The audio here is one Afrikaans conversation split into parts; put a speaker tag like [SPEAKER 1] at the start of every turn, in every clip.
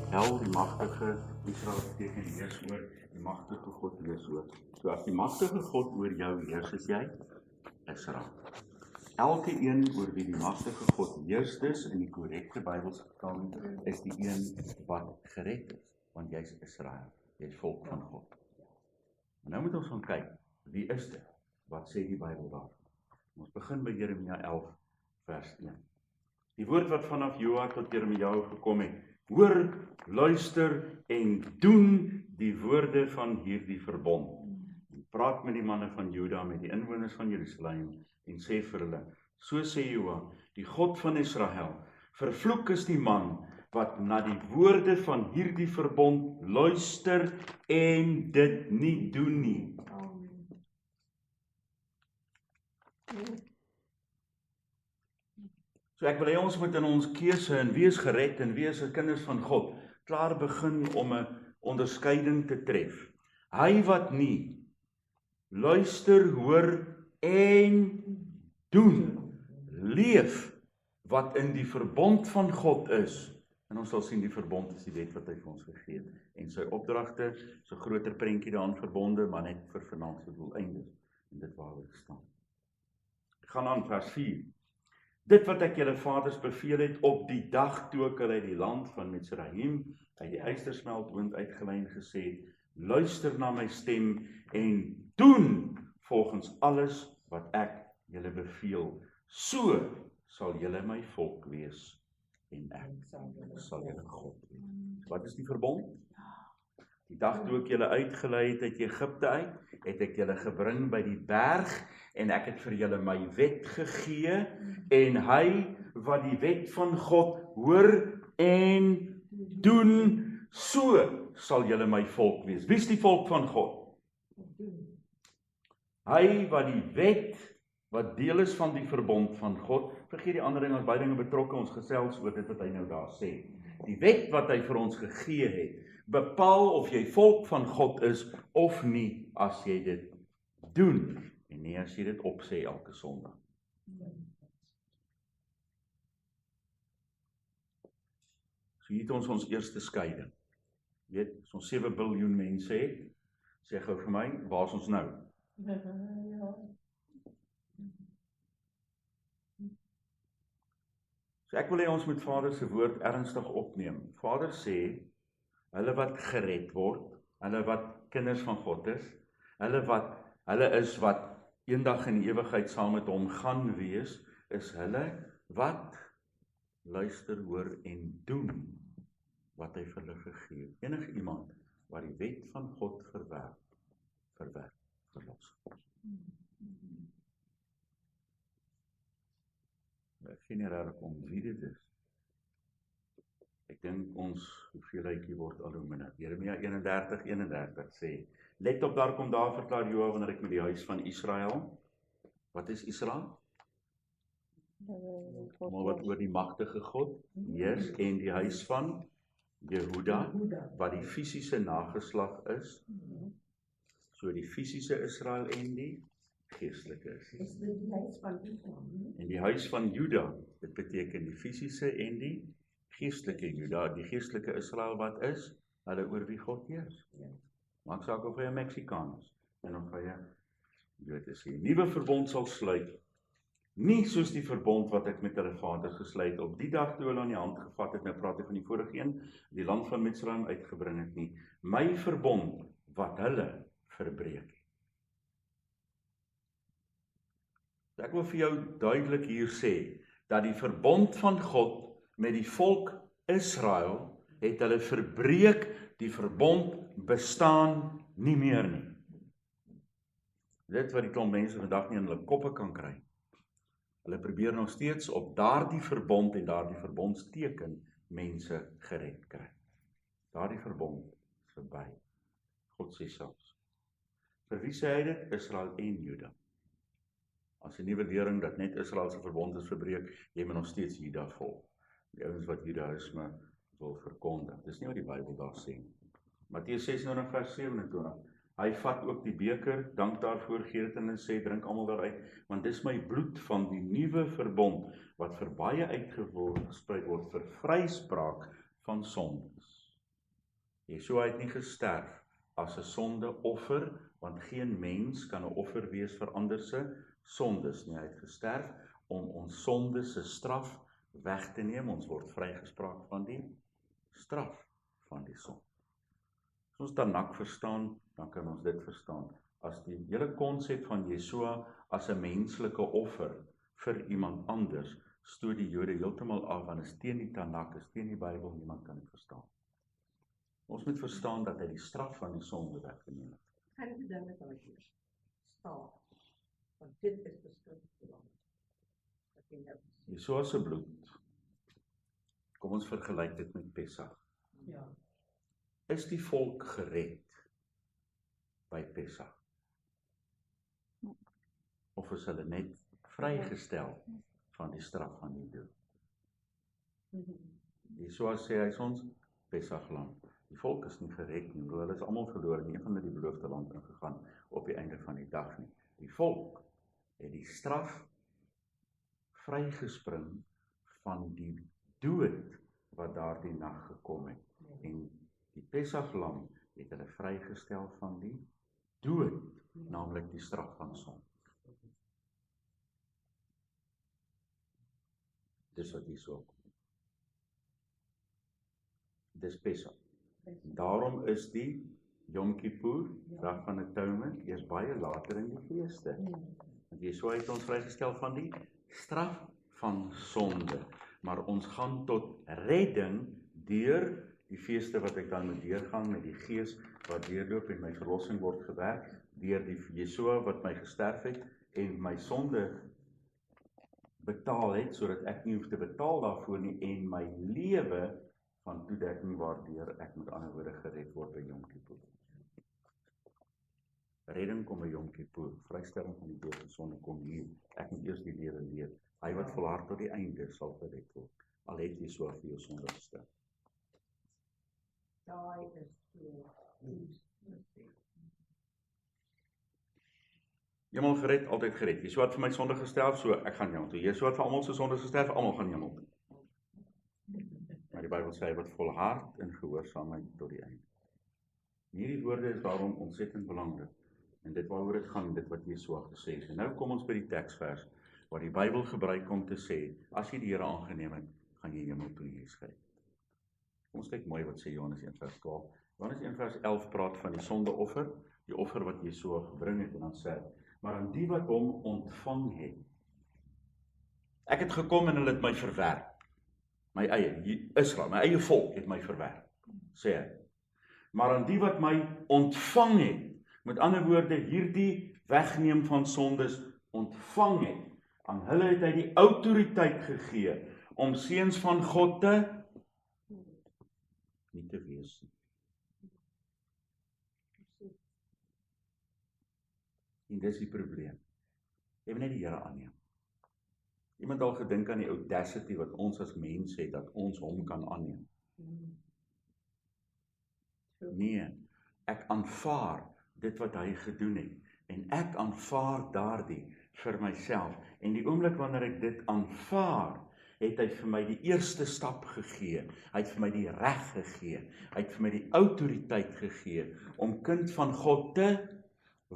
[SPEAKER 1] Hel, die magtige Israel beteken heers oor die magtige God heers oor. So as die magtige God oor jou heers, is jy Israel. Elke een oor wie die magtige God heers is in die korrekte Bybelse vertaling is die een wat gered is, want jy's Israel, jy's volk van God. En nou moet ons gaan kyk, wie is dit? Wat sê die Bybel daar? Ons begin by Jeremia 11 vers 1. Die woord wat vanaf Joa tot Jeremia gekom het, hoor, luister en doen die woorde van hierdie verbond. En praat met die manne van Juda, met die inwoners van Jerusalem en sê vir hulle, so sê Joa, die God van Israel, vervloek is die man wat na die woorde van hierdie verbond luister en dit nie doen nie. So ek wil hê ons moet in ons keuse en wie is gered en wie is kinders van God, klaar begin om 'n onderskeiding te tref. Hy wat nie luister, hoor en doen, leef wat in die verbond van God is. En ons sal sien die verbond is die wet wat hy vir ons gegee het. En sy opdragte, so groter prentjie daaraan verbonde, maar net vir vanaand se doeleindes. En dit waar ons staan. Ek gaan aan vers 4. Dit wat ek julle vaders beveel het op die dag toe ek hulle uit die land van Mitsraim, uit die ystersmeltwind uitgelei en gesê het, luister na my stem en doen volgens alles wat ek julle beveel. So sal julle my volk wees en ek sal julle God wees. Wat is die verbond? Die dag toe ek julle uitgelei het uit Egipte uit, het ek julle gebring by die berg en ek het vir julle my wet gegee en hy wat die wet van God hoor en doen, so sal julle my volk wees. Wie is die volk van God? Hy wat die wet, wat deel is van die verbond van God, vergeet die ander ding, as baie dinge betrokke, ons gesels oor dit wat hy nou daar sê. Die wet wat hy vir ons gegee het, bepaal of jy volk van God is of nie, as jy dit doen, en nie as jy dit opsê elke Sondag. So hier het ons eerste skeiding. Jy weet, as ons 7 biljoen mense het, sê gou vir my, waar is ons nou? So ek wil hê ons moet Vader se woord ernstig opneem. Vader sê, hulle wat gered word, hulle wat kinders van God is, hulle is wat eendag in die ewigheid saam met hom gaan wees, is hulle wat luister, hoor en doen wat hy vir hulle gegee het. Enige iemand wat die wet van God verwerp, verlos. Ek sien nie regtig om wie dit is. Ek dink ons hoeveelheidjie word al hoe minder. Jeremia 31:31 sê, let op, daar kom daar verklaar Joa wanneer ek met die huis van Israel. Wat is Israel? Maar wat oor die magtige God heers en die huis van Jehuda, wat die fisiese nageslag is. So die fisiese Israel en die geestelike Israel.
[SPEAKER 2] Is dit die huis van Israel?
[SPEAKER 1] En die huis van Juda, dit beteken die fisiese en die geestelike Juda, die geestelike Israel wat is, hulle oor wie God heers. Maak saak of hy 'n Mexikaan is, en of hy 'n Jood is. Die nuwe verbond sal sluit, nie soos die verbond wat ek met hulle vaders gesluit op die dag toe hulle aan die hand gevat het, nou praat ek van die vorige een, die land van Mitsraim uitgebring het nie, my verbond wat hulle verbreek het. Ek wil vir jou duidelik hier sê, dat die verbond van God met die volk Israel, het hulle verbreek, die verbond bestaan nie meer nie. Dit wat die klomp mense vandag nie in hulle koppe kan kry. Hulle probeer nog steeds op daardie verbond en daardie verbondsteken mense gered kry. Daardie verbond is verby. God sê selfs. Vir wie sê hy dit? Israel en Juda. As 'n nuwe lering dat net Israel se verbond is verbreek, jy moet nog steeds Juda volg. Die ouens wat Judaïsme wil verkondig. Dis nie wat die Bybel daar sê. Matteus 26 vers 27. Hy vat ook die beker, dank daarvoor, gee dit en sê, drink almal daaruit, want dis my bloed van die nuwe verbond, wat vir baie uitgespreid word vir vryspraak van sondes. Yeshua het nie gesterf as 'n sondeoffer, want geen mens kan 'n offer wees vir ander se sondes nie. Hy het gesterf om ons sonde se straf weg te neem. Ons word vrygespraak van die straf van die sonde. As ons Tanak verstaan, dan kan ons dit verstaan. As die hele konsep van Yeshua as 'n menslike offer vir iemand anders, stoot die Jode heeltemal af, want is teen die Tanak, is teen die Bybel, niemand kan dit verstaan. Ons moet verstaan dat hy die straf van die sonde weggeneem het.
[SPEAKER 2] Gaan die dinge dan eers staan, want dit is beskryf belangrik.
[SPEAKER 1] Yeshua se bloed, kom ons vergelyk dit met Pesach.
[SPEAKER 2] Ja.
[SPEAKER 1] Is die volk gered by Pesach? Of is hulle net vrygestel van die straf van die dood? Yeshua sê hy is ons Pesach lam. Die volk is nie gered nie, hulle is almal verloor, nie van die beloofde land ingegaan op die einde van die dag nie. Die volk het die straf vrygespring van die dood wat daardie nag gekom het. En die Pesach lam het hulle vrygestel van die dood, naamlik die straf van sonde. Dis wat hier so kom. Dis Pesach. Daarom is die Yom Kippur, dag van Atonement, eers baie later in die feeste. Want Yeshua het ons vrygestel van die straf van sonde. Maar ons gaan tot redding deur die feeste wat ek dan moet deurgaan met die Gees wat deurloop en my verlossing word gewerk, deur die Yeshua wat my gesterf het en my sonde betaal het, sodat ek nie hoef te betaal daarvoor nie, en my lewe van toedekking waardeur ek met ander woorde gered word by Yom Kippur. Redding kom by Yom Kippur, vrystelling van die dood en sonde kom hier. Ek moet eers die lewe leef. Hy wat volhard tot die einde sal gered word. Al het jy so vir jou sonde gesterf.
[SPEAKER 2] Daai is so.
[SPEAKER 1] Eenmal gered, altyd gered. Yeshua het vir my sonde gesterf, so ek gaan hemel toe. Yeshua het vir almal se sondes gesterf, almal gaan hemel toe. Maar die Bybel sê hy wat volhard in gehoorsaamheid tot die einde. Hierdie woorde is daarom ontsettend belangrik. En dit waaroor dit gaan, dit wat Yeshua gesê het. En nou kom ons by die teksvers waar die Bybel gebruik om te sê, as jy die Here aangeneem het, gaan jy hemel toe jy is gered. Kom ons kyk mooi wat sê Johannes 1 vers 12. Johannes 1 vers 11 praat van die sondeoffer, die offer wat Yeshua gebring het, en dan sê hy, maar aan die wat hom ontvang het. Ek het gekom en hulle het my verwerp. My eie Israel, my eie volk het my verwerp, sê hy. Maar aan die wat my ontvang het, met ander woorde, hierdie wegneem van sondes ontvang het, aan hulle het hy die autoriteit gegee om seuns van God nie te wees nie. En dis die probleem. Jy moet net die Here aanneem. Iemand al gedink aan die audacity wat ons as mense het, dat ons hom kan aanneem? Nee, ek aanvaar dit wat hy gedoen het, en ek aanvaar daardie vir myself, en die oomblik wanneer ek dit aanvaar, het hy vir my die eerste stap gegee, hy het vir my die reg gegee, hy het vir my die autoriteit gegee, om kind van God te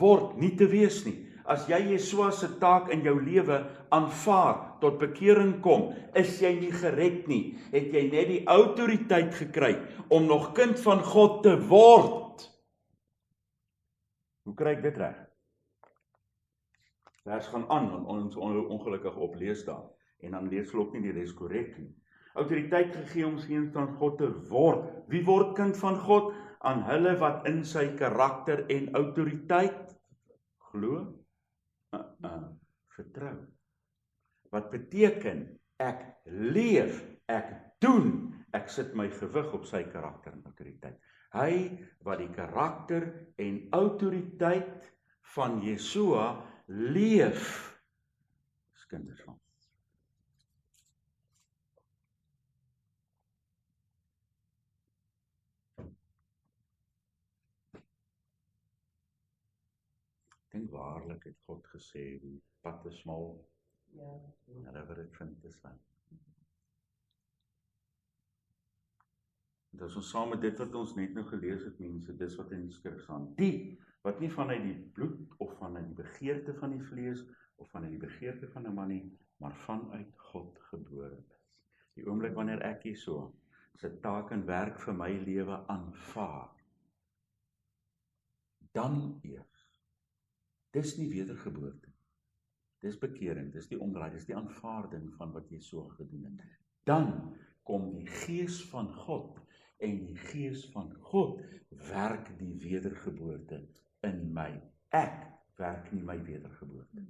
[SPEAKER 1] word, nie te wees nie. As jy Yeshua se taak in jou lewe aanvaar, tot bekering kom, is jy nie gered nie, het jy net die autoriteit gekry, om nog kind van God te word. Hoe kry ek dit reg? Vers gaan aan, want ons ongelukkig oplees daar, en dan lees hulle ook nie die res korrek nie. Autoriteit gegee om kind van God te word. Wie word kind van God? Aan hulle wat in sy karakter en autoriteit glo, vertrou. Wat beteken, ek leef, ek doen, ek sit my gewig op sy karakter en autoriteit. Hy wat die karakter en autoriteit van Yeshua leef, is kinders van. Ek dink waarlik het God gesê, die pad is smal, en river het vind is wyn. En as ons saam met dit wat ons net nou gelees het, mense, dis wat in die skrif staan. Die wat nie vanuit die bloed of vanuit die begeerte van die vlees of vanuit die begeerte van 'n man nie, maar vanuit God gebore is. Die oomblik wanneer ek hierso sy taak en werk vir my lewe aanvaar, dan eers, dis nie wedergeboorte, dis bekering, dis die omdraai, dis die aanvaarding van wat jy so gedoen het. Dan kom die Gees van God, en die Gees van God werk die wedergeboorte in my. Ek werk nie my wedergeboorte.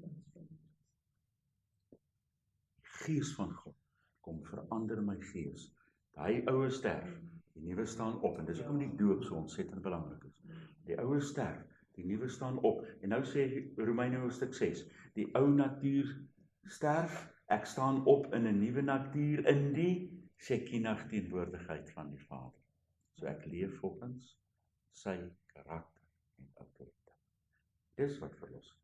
[SPEAKER 1] Die Gees van God kom verander my gees. Hy oue sterf, die nuwe staan op, en dis hoekom die doop so ontsettend belangrik is. Die oue sterf, die nuwe staan op, en nou sê Romeine hoofstuk 6, die ou natuur sterf, ek staan op in 'n nuwe natuur, in die Shekinah teenwoordigheid van die Vader. So ek leef volgens sy karakter en autoriteit. Dis wat verlossing is.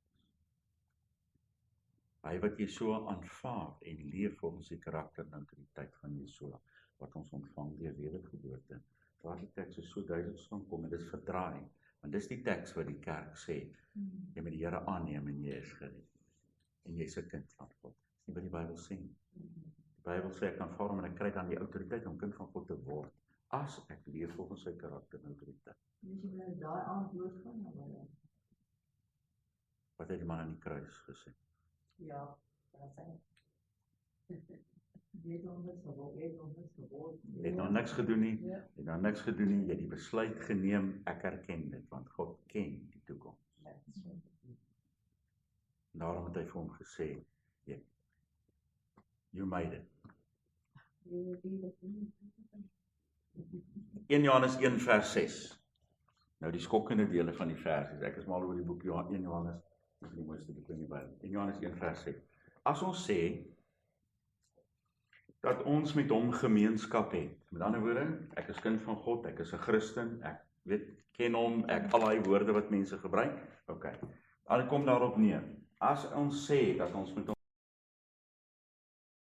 [SPEAKER 1] Hy wat Jesua aanvaar en leef volgens die karakter en autoriteit van Jesua, wat ons ontvang deur wedergeboorte. Daardie teks is so duidelik kom, en dis verdraai, want dis die teks wat die kerk sê, jy moet die Here aanneem en jy is gered, en jy is 'n kind van God. Dis nie wat die Bybel sê nie. Die Bybel sê ek aanvaar hom en ek kry dan die autoriteit om kind van God te word, as ek leef volgens sy karakter en autoriteit.
[SPEAKER 2] Dis jy nou daai aand doodgaan, maar
[SPEAKER 1] Wat het die man aan die kruis gesê?
[SPEAKER 2] ja, dat sê jy het nog niks geword.
[SPEAKER 1] Jy het nog niks gedoen nie, jy het nog niks gedoen nie, jy het die besluit geneem, ek erken dit, want God ken die toekoms. Daarom het hy vir hom gesê, you made it. 1 Johannes 1 vers 6. Nou die skokkende dele van die versies. Ek is mal oor die boek 1 Johannes, die mooiste boek in die Bybel. 1 Johannes 1 vers 6. As ons sê dat ons met hom gemeenskap het. Met ander woorde, ek is kind van God, ek is 'n Christen, ek ken hom, ek al daai woorde wat mense gebruik. OK. Dan kom daarop neer. As ons sê dat ons met hom